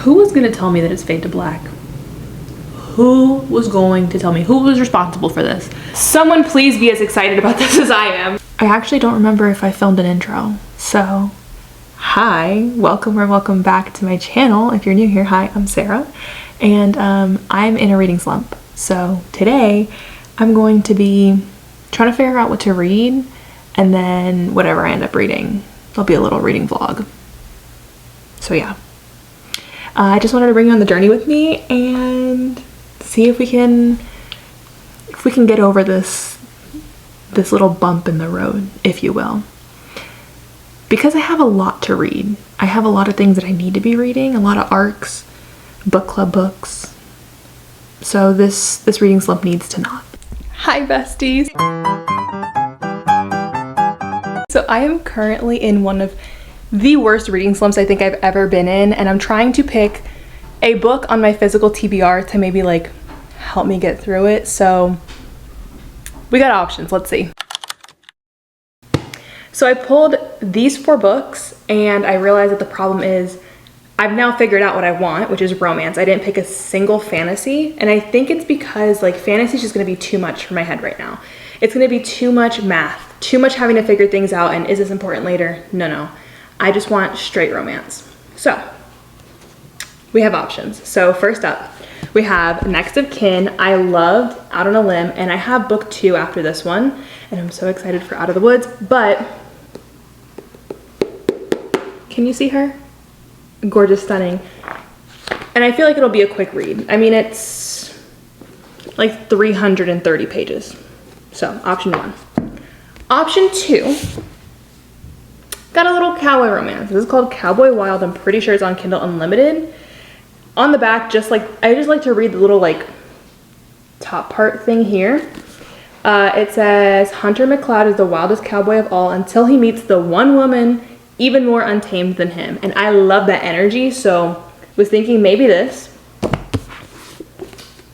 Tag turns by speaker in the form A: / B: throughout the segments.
A: Who was gonna tell me that it's fade to black? Who was going to tell me? Who was responsible for this? Someone please be as excited about this as I am. I actually don't remember if I filmed an intro. So, hi, welcome or welcome back to my channel. If you're new here, hi, I'm Sarah. And I'm in a reading slump. So today, I'm going to be trying to figure out what to read, and then whatever I end up reading, there'll be a little reading vlog. So yeah. I just wanted to bring you on the journey with me and see if we can get over this little bump in the road, if you will. Because I have a lot to read. I have a lot of things that I need to be reading, a lot of ARCs, book club books. So this reading slump needs to not. Hi besties. So I am currently in one of the worst reading slumps I think I've ever been in, and I'm trying to pick a book on my physical TBR to maybe like help me get through it. So we got options, let's see. So I pulled these 4 books and I realized that the problem is I've now figured out what I want, which is romance. I didn't pick a single fantasy, and I think it's because like fantasy is just gonna be too much for my head right now. It's gonna be too much math, too much having to figure things out, and is this important later? No. I just want straight romance. So we have options. So first up, we have Next of Kin. I loved Out on a Limb, and I have book 2 after this one, and I'm so excited for Out of the Woods, but can you see her? Gorgeous, stunning. And I feel like it'll be a quick read. I mean, it's like 330 pages. So option 1. Option 2, got a little cowboy romance. This is called Cowboy Wild. I'm pretty sure it's on Kindle Unlimited. On the back, I just like to read the little like top part thing here. It says, Hunter McLeod is the wildest cowboy of all until he meets the one woman even more untamed than him. And I love that energy, so was thinking maybe this.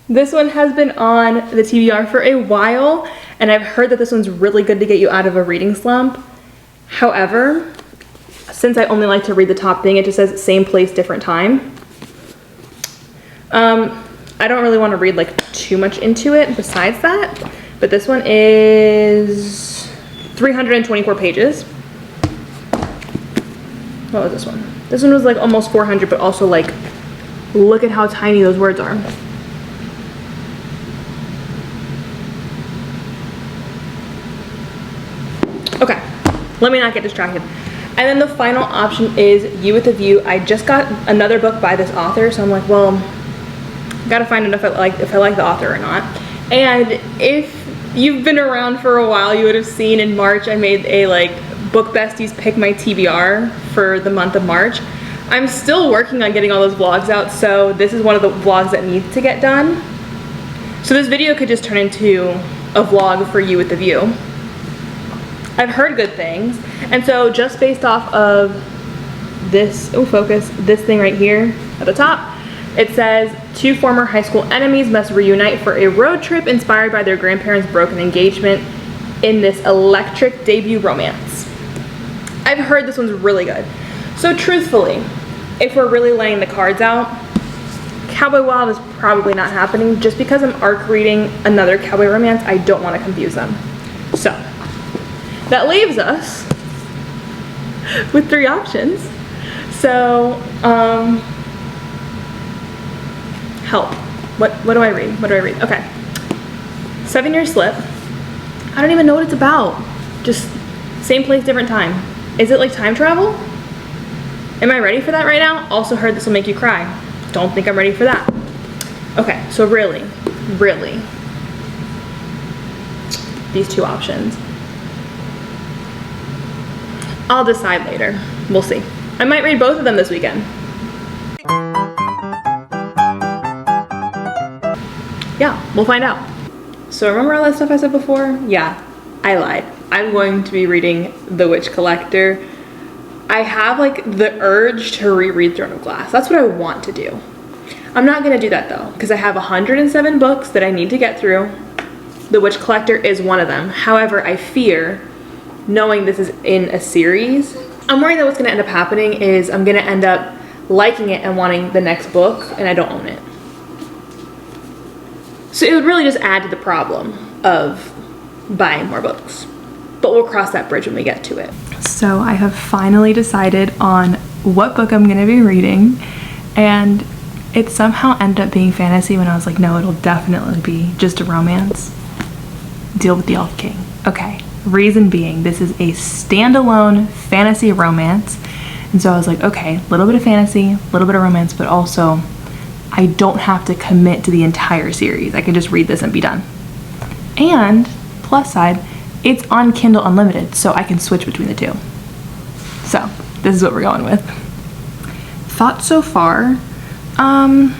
A: This one has been on the TBR for a while, and I've heard that this one's really good to get you out of a reading slump. However, since I only like to read the top thing, it just says same place, different time. I don't really want to read like too much into it besides that, but this one is 324 pages. What was this one? This one was like almost 400, but also like, look at how tiny those words are. Okay, let me not get distracted. And then the final option is You with a View. I just got another book by this author, so I'm like, well, gotta find out if I like the author or not. And if you've been around for a while, you would have seen in March I made a like book besties pick my TBR for the month of March. I'm still working on getting all those vlogs out, so this is one of the vlogs that needs to get done. So this video could just turn into a vlog for You with a View. I've heard good things, and so just based off of this, this thing right here at the top, it says 2 former high school enemies must reunite for a road trip inspired by their grandparents' broken engagement in this electric debut romance. I've heard this one's really good. So truthfully, if we're really laying the cards out, Cowboy Wild is probably not happening. Just because I'm ARC reading another cowboy romance, I don't want to confuse them. So that leaves us with 3 options. So, help. What do I read? What do I read? Okay. 7 Year Slip. I don't even know what it's about. Just same place, different time. Is it like time travel? Am I ready for that right now? Also heard this will make you cry. Don't think I'm ready for that. Okay, so really, these 2 options. I'll decide later. We'll see. I might read both of them this weekend. Yeah, we'll find out. So remember all that stuff I said before? Yeah, I lied. I'm going to be reading The Witch Collector. I have like the urge to reread Throne of Glass. That's what I want to do. I'm not gonna do that though, because I have 107 books that I need to get through. The Witch Collector is one of them. However, I fear, knowing this is in a series, I'm worried that what's gonna end up happening is I'm gonna end up liking it and wanting the next book, and I don't own it. So it would really just add to the problem of buying more books. But we'll cross that bridge when we get to it. So I have finally decided on what book I'm gonna be reading, and it somehow ended up being fantasy when I was like, no, it'll definitely be just a romance. Deal with the Elf King. Okay, reason being, this is a standalone fantasy romance. And so I was like, okay, a little bit of fantasy, a little bit of romance, but also I don't have to commit to the entire series. I can just read this and be done. And plus side, it's on Kindle Unlimited, so I can switch between the two. So this is what we're going with. Thoughts so far, I'm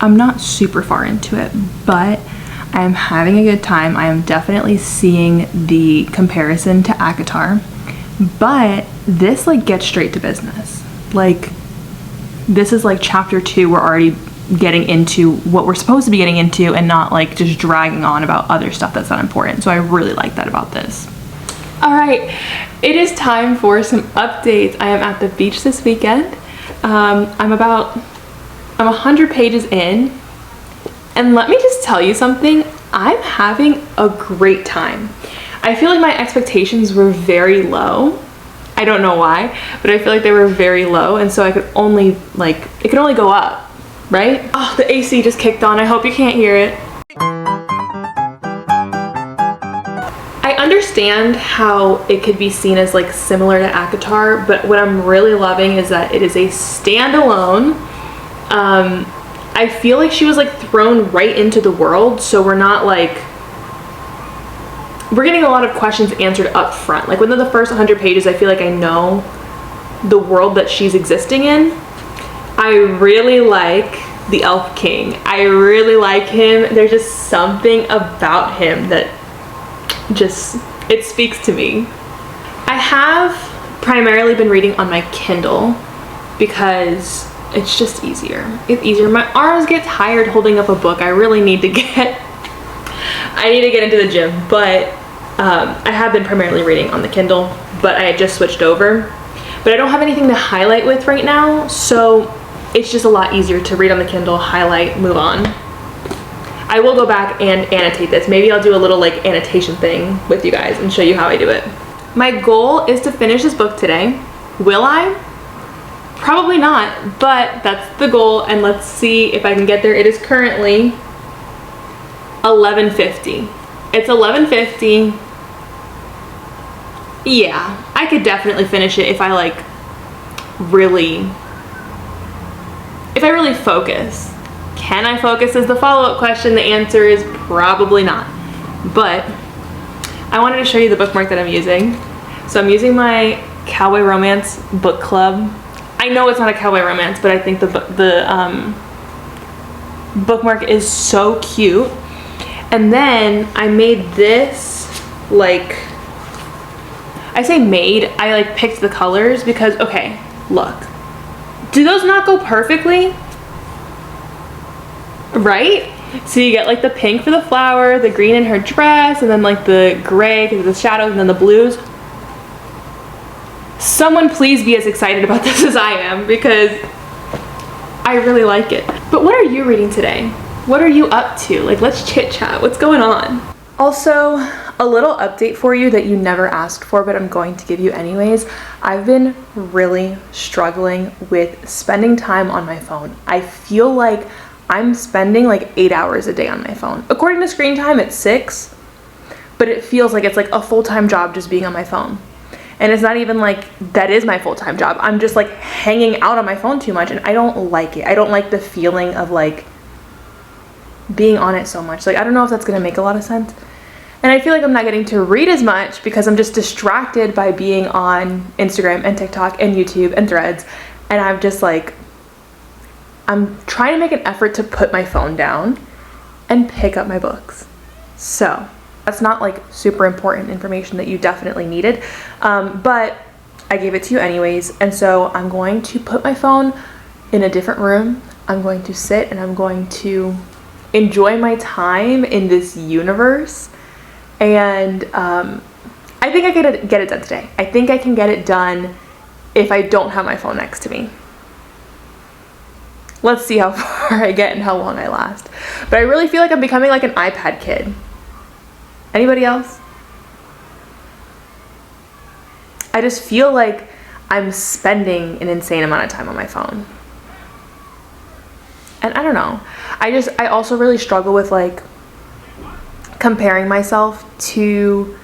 A: not super far into it, but I am having a good time. I am definitely seeing the comparison to ACOTAR, but this like gets straight to business. Like this is like chapter 2, we're already getting into what we're supposed to be getting into and not like just dragging on about other stuff that's not important. So I really like that about this. All right, it is time for some updates. I am at the beach this weekend. I'm 100 pages in, and let me just tell you something, I'm having a great time. I feel like my expectations were very low. I don't know why, but I feel like they were very low, and so I could only it could only go up, right? Oh, the AC just kicked on. I hope you can't hear it. I understand how it could be seen as like similar to ACOTAR, but what I'm really loving is that it is a standalone. I feel like she was like thrown right into the world, so we're not like, we're getting a lot of questions answered up front. Like within the first 100 pages, I feel like I know the world that she's existing in. I really like the Elf King. I really like him. There's just something about him that just, it speaks to me. I have primarily been reading on my Kindle because it's just easier. It's easier. My arms get tired holding up a book. I really need to get, I need to get into the gym, but I have been primarily reading on the Kindle, but I just switched over. But I don't have anything to highlight with right now, so it's just a lot easier to read on the Kindle, highlight, move on. I will go back and annotate this. Maybe I'll do a little like annotation thing with you guys and show you how I do it. My goal is to finish this book today. Will I? Probably not, but that's the goal, and let's see if I can get there. It is currently 11:50. It's 11:50. Yeah, I could definitely finish it if I like really focus. Can I focus is the follow-up question. The answer is probably not. But I wanted to show you the bookmark that I'm using. So I'm using my Cowboy Romance book club. I know it's not a cowboy romance, but I think the bookmark is so cute. And then I made this, like, I say made, I like picked the colors because, okay, look. Do those not go perfectly? Right? So you get like the pink for the flower, the green in her dress, and then like the gray because of the shadows, and then the blues. Someone please be as excited about this as I am, because I really like it. But what are you reading today? What are you up to? Like, let's chit chat. What's going on? Also, a little update for you that you never asked for, but I'm going to give you anyways. I've been really struggling with spending time on my phone. I feel like I'm spending like 8 hours a day on my phone. According to screen time, it's 6, but it feels like it's like a full-time job just being on my phone. And it's not even like that is my full-time job. I'm just like hanging out on my phone too much, and I don't like it. I don't like the feeling of like being on it so much. Like, I don't know if that's gonna make a lot of sense. And I feel like I'm not getting to read as much because I'm just distracted by being on Instagram and TikTok and YouTube and Threads. And I'm just like, I'm trying to make an effort to put my phone down and pick up my books. So that's not like super important information that you definitely needed, but I gave it to you anyways. And so I'm going to put my phone in a different room. I'm going to sit and I'm going to enjoy my time in this universe. And I think I can get it done today. I think I can get it done if I don't have my phone next to me. let's see how far I get and how long I last. But I really feel like I'm becoming like an iPad kid. Anybody else? I just feel like I'm spending an insane amount of time on my phone. And I don't know. I also really struggle with like comparing myself to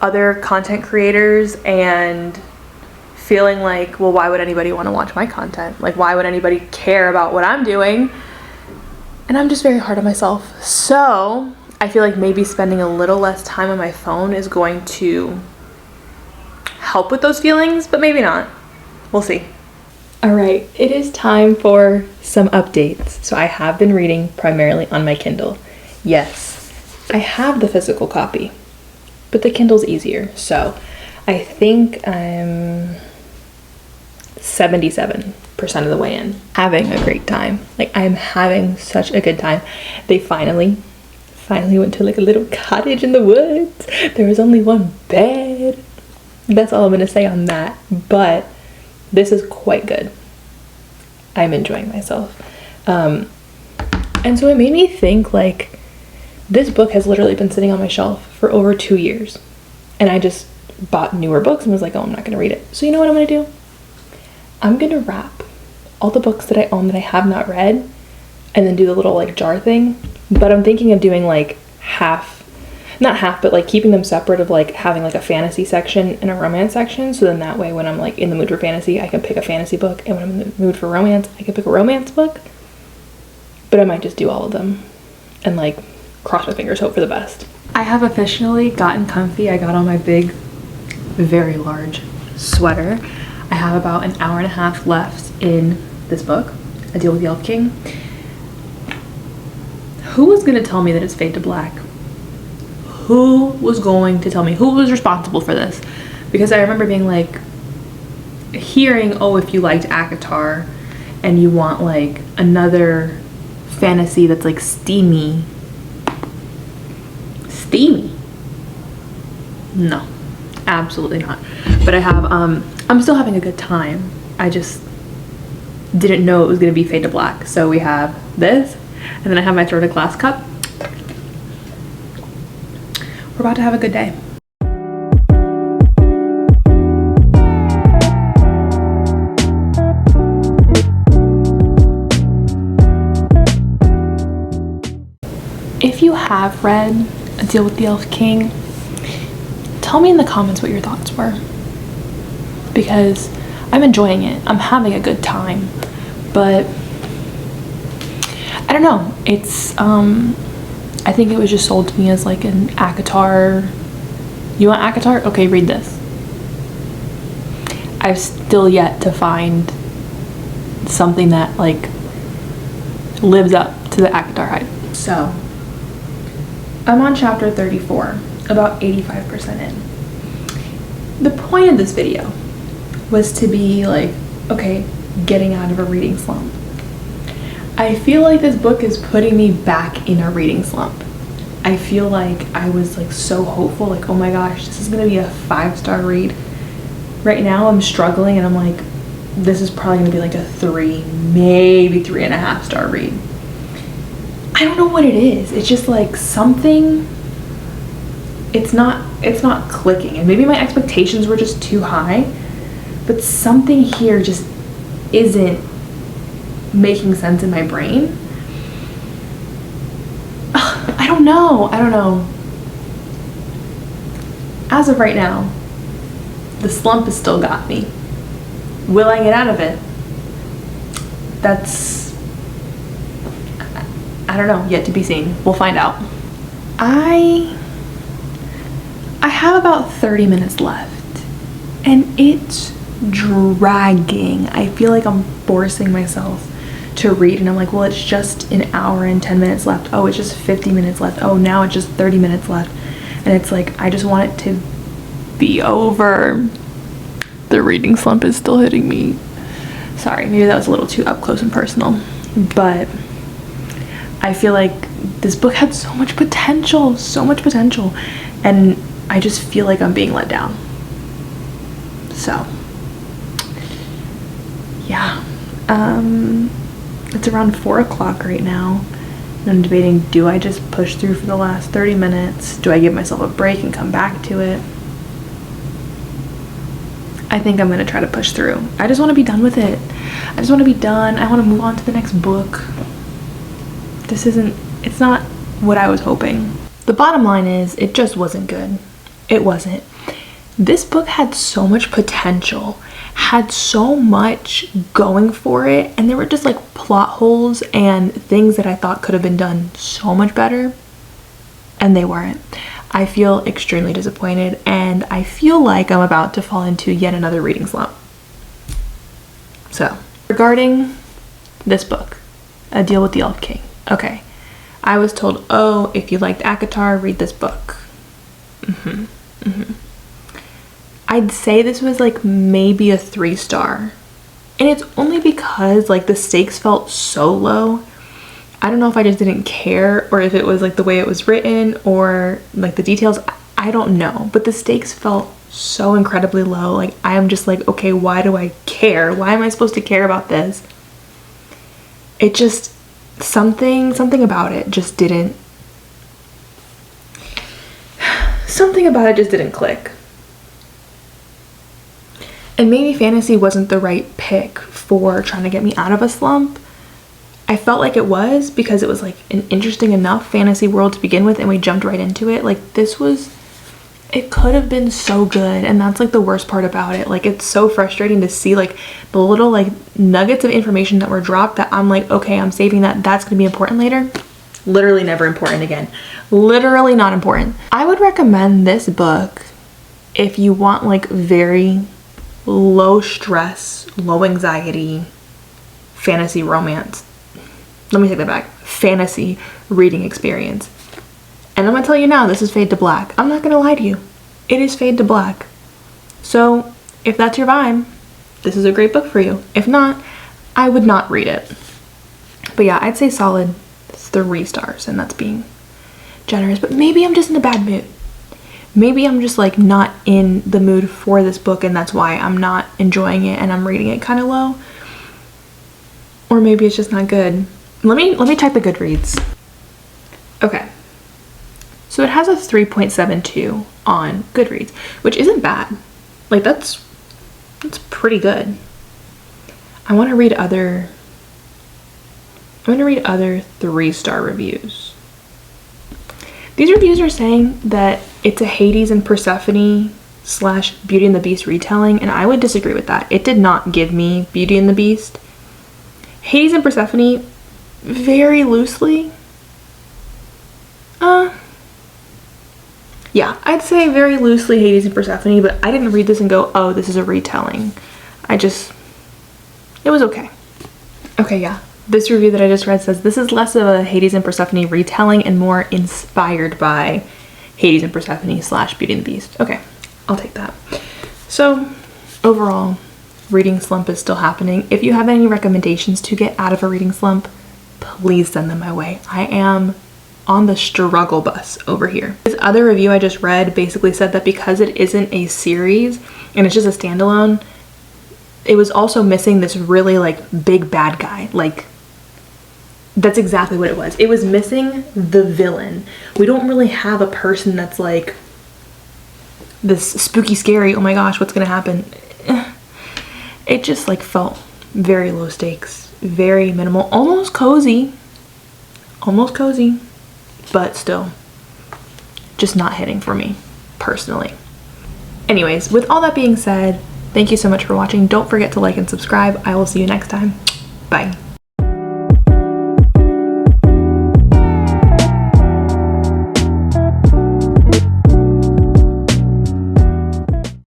A: other content creators and feeling like, well, why would anybody want to watch my content? Like, why would anybody care about what I'm doing? And I'm just very hard on myself. So I feel like maybe spending a little less time on my phone is going to help with those feelings, but maybe not. We'll see. All right, it is time for some updates. So I have been reading primarily on my Kindle. Yes, I have the physical copy, but the Kindle's easier. So I think I'm 77% of the way in. Having a great time. Like, I'm having such a good time. They finally went to like a little cottage in the woods. There was only one bed. That's all I'm gonna say on that. But this is quite good. I'm enjoying myself. And so it made me think, like, this book has literally been sitting on my shelf for over 2 years. And I just bought newer books and was like, oh, I'm not gonna read it. So you know what I'm gonna do? I'm gonna wrap all the books that I own that I have not read and then do the little like jar thing. But I'm thinking of doing like not half, but like keeping them separate, of like having like a fantasy section and a romance section. So then that way when I'm like in the mood for fantasy, I can pick a fantasy book. And when I'm in the mood for romance, I can pick a romance book. But I might just do all of them and like cross my fingers, hope for the best. I have officially gotten comfy. I got on my big, very large sweater. I have about an hour and a half left in this book, A Deal with the Elf King. Who was gonna tell me that it's Fade to Black? Who was going to tell me? Who was responsible for this? Because I remember being like, hearing, oh, if you liked ACOTAR and you want like another fantasy that's like steamy. No, absolutely not. But I have, I'm still having a good time. I just didn't know it was gonna be Fade to Black. So we have this, and then I have my Throw to Glass cup. We're about to have a good day. If you have read A Deal with the Elf King, tell me in the comments what your thoughts were. Because I'm enjoying it. I'm having a good time. But I don't know. It's I think it was just sold to me as like an ACOTAR. You want ACOTAR? Okay, read this. I've still yet to find something that like lives up to the ACOTAR hype. So I'm on chapter 34, about 85% in. The point of this video was to be like, okay, getting out of a reading slump. I feel like this book is putting me back in a reading slump. I feel like I was like so hopeful, like, oh my gosh, this is gonna be a 5-star read. Right now I'm struggling and I'm like, this is probably gonna be like a 3, maybe 3.5-star read. I don't know what it is. It's just like something, it's not clicking. And maybe my expectations were just too high, but something here just isn't making sense in my brain. I don't know. As of right now, the slump has still got me. Will I get out of it? That's, I don't know, yet to be seen. We'll find out. I have about 30 minutes left and it's dragging. I feel like I'm forcing myself to read and I'm like, well, it's just an hour and 10 minutes left. Oh, it's just 50 minutes left. Oh, now it's just 30 minutes left. And it's like, I just want it to be over. The reading slump is still hitting me. Sorry, maybe that was a little too up close and personal, but I feel like this book had so much potential, and I just feel like I'm being let down. So yeah, It's around 4 o'clock right now. And I'm debating, do I just push through for the last 30 minutes? Do I give myself a break and come back to it? I think I'm gonna try to push through. I just wanna be done with it. I just wanna be done. I wanna move on to the next book. It's not what I was hoping. The bottom line is, it just wasn't good. It wasn't. This book had so much potential, had so much going for it, and there were just like plot holes and things that I thought could have been done so much better, and they weren't. I feel extremely disappointed, and I feel like I'm about to fall into yet another reading slump. So, regarding this book, A Deal with the Elf King. Okay, I was told, oh, if you liked ACOTAR, read this book. I'd say this was like maybe a 3-star. And it's only because like the stakes felt so low. I don't know if I just didn't care or if it was like the way it was written or like the details. I don't know. But the stakes felt so incredibly low. Like I'm just like, okay, why do I care? Why am I supposed to care about this? It just, something about it just didn't, click. And maybe fantasy wasn't the right pick for trying to get me out of a slump. I felt like it was because it was like an interesting enough fantasy world to begin with and we jumped right into it. Like it could have been so good, and that's like the worst part about it. Like it's so frustrating to see like the little like nuggets of information that were dropped that I'm like, okay, I'm saving that. That's gonna be important later. Literally never important again. Literally not important. I would recommend this book if you want like very low stress, low anxiety, fantasy romance. Let me take that back. Fantasy reading experience. And I'm gonna tell you now, this is Fade to Black. I'm not gonna lie to you. It is Fade to Black. So if that's your vibe, this is a great book for you. If not, I would not read it. But yeah, I'd say solid 3 stars, and that's being generous. But maybe I'm just in a bad mood. Maybe I'm just like not in the mood for this book, and that's why I'm not enjoying it and I'm rating it kind of low. Or maybe it's just not good. Let me check the Goodreads. Okay. So it has a 3.72 on Goodreads, which isn't bad. Like that's pretty good. I want to read other 3-star reviews. These reviews are saying that it's a Hades and Persephone / Beauty and the Beast retelling, and I would disagree with that. It did not give me Beauty and the Beast. Hades and Persephone, very loosely. Yeah, I'd say very loosely Hades and Persephone, but I didn't read this and go, oh, this is a retelling. It was okay. Okay, yeah. This review that I just read says this is less of a Hades and Persephone retelling and more inspired by Hades and Persephone / Beauty and the Beast. Okay, I'll take that. So overall, reading slump is still happening. If you have any recommendations to get out of a reading slump, please send them my way. I am on the struggle bus over here. This other review I just read basically said that because it isn't a series and it's just a standalone, it was also missing this really like big bad guy. Like that's exactly what it was. It was missing the villain. We don't really have a person that's like this spooky, scary, oh my gosh, what's gonna happen? It just like felt very low stakes, very minimal, almost cozy, but still just not hitting for me personally. Anyways, with all that being said, thank you so much for watching. Don't forget to like and subscribe. I will see you next time. Bye.